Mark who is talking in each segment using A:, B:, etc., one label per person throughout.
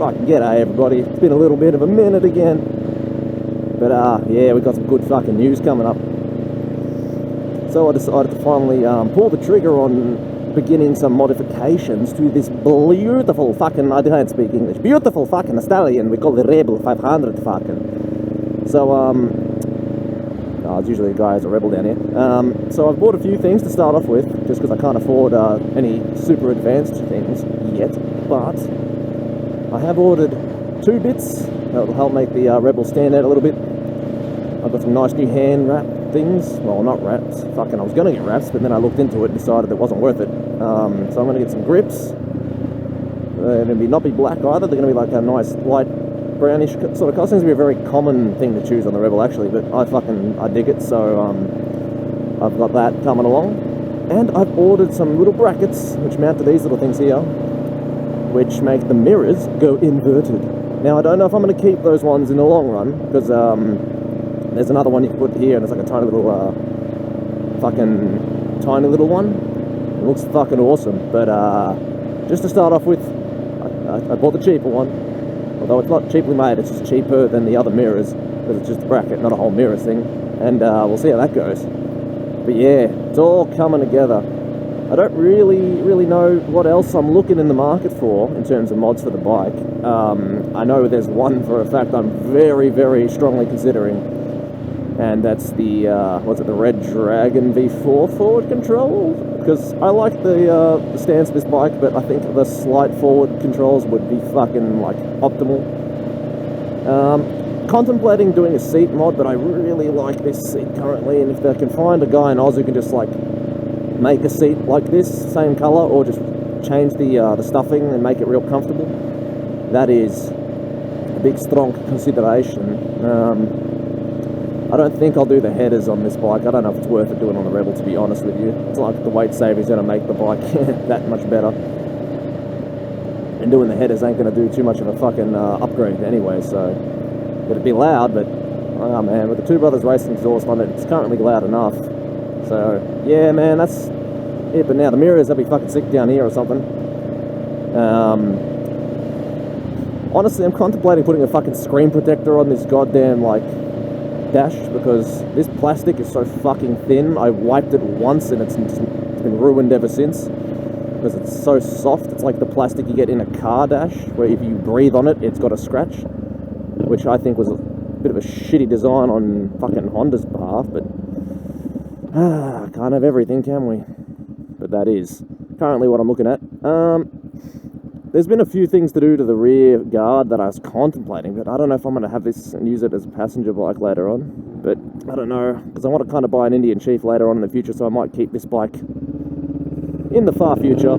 A: Fucking g'day everybody. It's been a little bit of a minute again. But yeah, we got some good fucking news coming up. So I decided to finally pull the trigger on beginning some modifications to this beautiful fucking, I can't speak English, beautiful fucking stallion we call the Rebel 500 fucking. So it's usually a guy who's a rebel down here. So I've bought a few things to start off with, just because I can't afford any super advanced things yet, but I have ordered 2 bits that will help make the Rebel stand out a little bit. I've got some nice new hand wrap things. Well, not wraps. Fucking, I was going to get wraps, but then I looked into it and decided it wasn't worth it. So I'm going to get some grips. They're going to not be black either. They're going to be like a nice light brownish sort of color. Seems to be a very common thing to choose on the Rebel actually, but I dig it. So I've got that coming along, and I've ordered some little brackets which mount to these little things here, which make the mirrors go inverted. Now I don't know if I'm going to keep those ones in the long run, because there's another one you can put here, and it's like a tiny little tiny little one. It looks fucking awesome, but just to start off with, I bought the cheaper one, although it's not cheaply made, it's just cheaper than the other mirrors, because it's just a bracket, not a whole mirror thing, and we'll see how that goes. But yeah, it's all coming together. I don't really know what else I'm looking in the market for in terms of mods for the bike. I know there's one for a fact I'm very strongly considering, and that's the the Red Dragon V4 forward control, because I like the stance of this bike, but I think the slight forward controls would be fucking like optimal. Contemplating doing a seat mod, but I really like this seat currently, and if they can find a guy in Oz who can just like make a seat like this, same color, or just change the stuffing and make it real comfortable, that is a big strong consideration. I don't think I'll do the headers on this bike. I don't know if it's worth it doing on the Rebel, to be honest with you. It's like the weight saving is going to make the bike that much better, and doing the headers ain't going to do too much of a fucking upgrade anyway, so it'd be loud, but oh man, with the Two Brothers Racing exhaust on it, it's currently loud enough. So yeah man, that's it. But now the mirrors, they'll be fucking sick down here or something. Honestly, I'm contemplating putting a fucking screen protector on this goddamn like dash, because this plastic is so fucking thin. I wiped it once and it's been ruined ever since, because it's so soft. It's like the plastic you get in a car dash, where if you breathe on it, it's got a scratch, which I think was a bit of a shitty design on fucking Honda's behalf, but can't have everything, can we? But that is currently what I'm looking at. There's been a few things to do to the rear guard that I was contemplating, but I don't know if I'm going to have this and use it as a passenger bike later on. But I don't know, because I want to kind of buy an Indian Chief later on in the future, so I might keep this bike in the far future.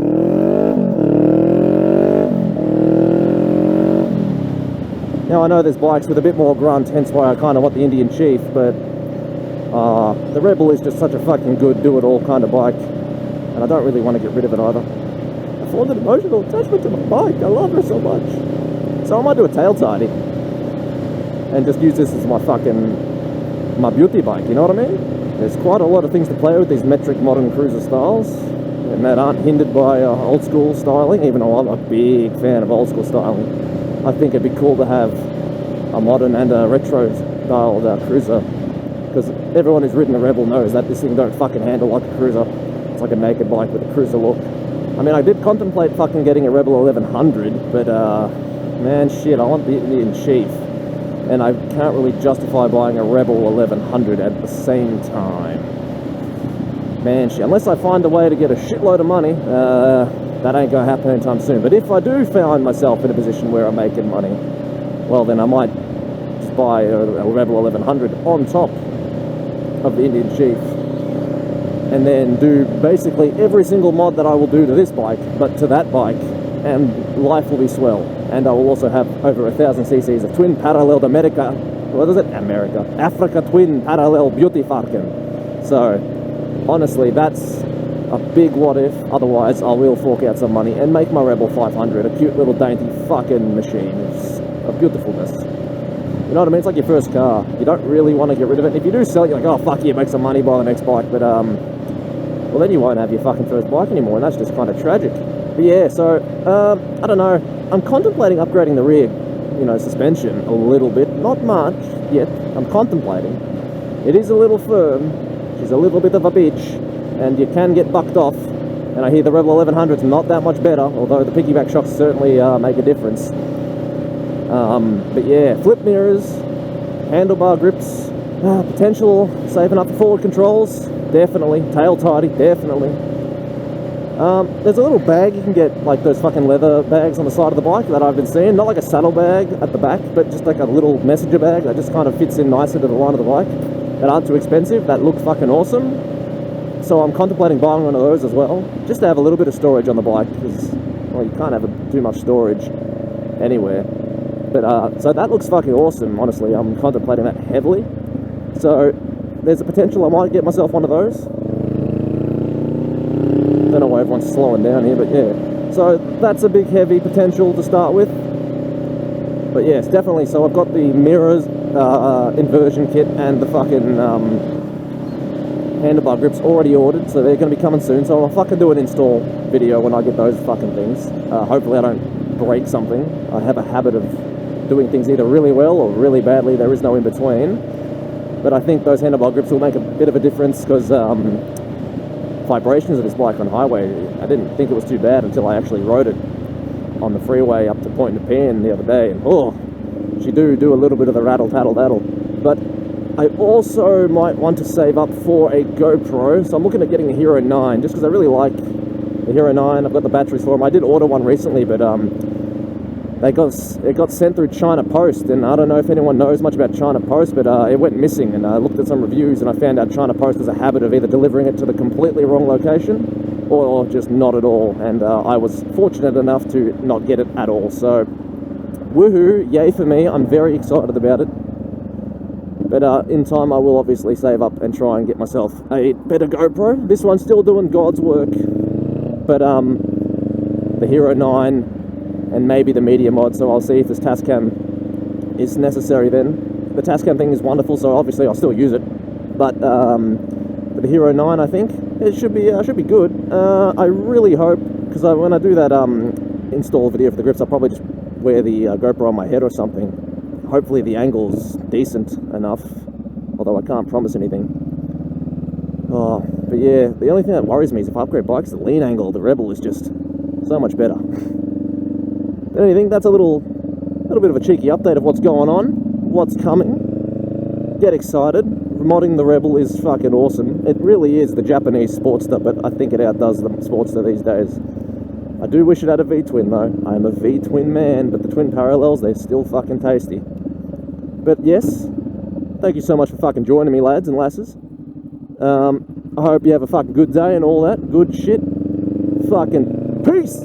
A: Now I know there's bikes with a bit more grunt, hence why I kind of want the Indian Chief, but the Rebel is just such a fucking good do-it-all kind of bike, and I don't really want to get rid of it either. I formed an emotional attachment to my bike. I love her so much. So I might do a tail tidy and just use this as my beauty bike, you know what I mean? There's quite a lot of things to play with, these metric modern cruiser styles, and that aren't hindered by old school styling, even though I'm a big fan of old school styling. I think it'd be cool to have a modern and a retro styled cruiser, because everyone who's ridden a Rebel knows that this thing don't fucking handle like a cruiser. It's like a naked bike with a cruiser look. I mean, I did contemplate fucking getting a Rebel 1100, but man, shit, I want the Indian Chief, and I can't really justify buying a Rebel 1100 at the same time. Man, shit, unless I find a way to get a shitload of money, that ain't gonna happen anytime soon. But if I do find myself in a position where I'm making money, well, then I might just buy a Rebel 1100 on top of the Indian Chief, and then do basically every single mod that I will do to this bike, but to that bike, and life will be swell. And I will also have over 1,000 cc's of twin paralleled Africa twin parallel beauty farken. So honestly, that's a big what if. Otherwise, I will fork out some money and make my Rebel 500 a cute little dainty fucking machine. It's a beautifulness. You know what I mean? It's like your first car. You don't really want to get rid of it. If you do sell it, you're like, oh fuck yeah, make some money, buy the next bike. But well, then you won't have your fucking first bike anymore, and that's just kind of tragic. But yeah, so, I don't know, I'm contemplating upgrading the rear, you know, suspension a little bit. Not much yet, I'm contemplating. It is a little firm, she's a little bit of a bitch, and you can get bucked off. And I hear the Rebel 1100's not that much better, although the piggyback shocks certainly make a difference. But yeah, flip mirrors, handlebar grips, potential saving up for forward controls, definitely. Tail tidy, definitely. There's a little bag you can get, like those fucking leather bags on the side of the bike that I've been seeing. Not like a saddle bag at the back, but just like a little messenger bag that just kind of fits in nicer to the line of the bike. That aren't too expensive, that look fucking awesome. So I'm contemplating buying one of those as well, just to have a little bit of storage on the bike, because, well, you can't have too much storage anywhere. But, so that looks fucking awesome, honestly. I'm contemplating that heavily. So, there's a potential I might get myself one of those. Don't know why everyone's slowing down here, but yeah. So, that's a big, heavy potential to start with. But yes, definitely. So, I've got the mirrors, inversion kit, and the fucking, handlebar grips already ordered, so they're going to be coming soon. So I'll fucking do an install video when I get those fucking things. Hopefully I don't break something. I have a habit of doing things either really well or really badly. There is no in between. But I think those handlebar grips will make a bit of a difference, because vibrations of this bike on highway, I didn't think it was too bad until I actually rode it on the freeway up to Point Nepean the other day, and oh, she do a little bit of the rattle tattle tattle. But I also might want to save up for a GoPro, so I'm looking at getting the Hero 9, just because I really like the Hero 9. I've got the batteries for them. I did order one recently, but it got sent through China Post, and I don't know if anyone knows much about China Post, but it went missing, and I looked at some reviews, and I found out China Post has a habit of either delivering it to the completely wrong location, or just not at all, and I was fortunate enough to not get it at all. So, woohoo, yay for me, I'm very excited about it. But in time I will obviously save up and try and get myself a better GoPro. This one's still doing God's work, but the Hero 9 and maybe the Media mod, so I'll see if this Tascam is necessary then. The Tascam thing is wonderful, so obviously I'll still use it, but for the Hero 9 I think it should be good. I really hope, because when I do that install video for the grips, I'll probably just wear the GoPro on my head or something. Hopefully the angle's decent enough, although I can't promise anything. Oh, but yeah, the only thing that worries me is if I upgrade bikes, the lean angle, the Rebel is just so much better. But anything, that's a little bit of a cheeky update of what's going on, what's coming. Get excited. Modding the Rebel is fucking awesome. It really is the Japanese Sportster, but I think it outdoes the Sportster these days. I do wish it had a V-twin though. I am a V-twin man, but the twin parallels, they're still fucking tasty. But yes, thank you so much for fucking joining me, lads and lasses. I hope you have a fucking good day and all that good shit. Fucking peace!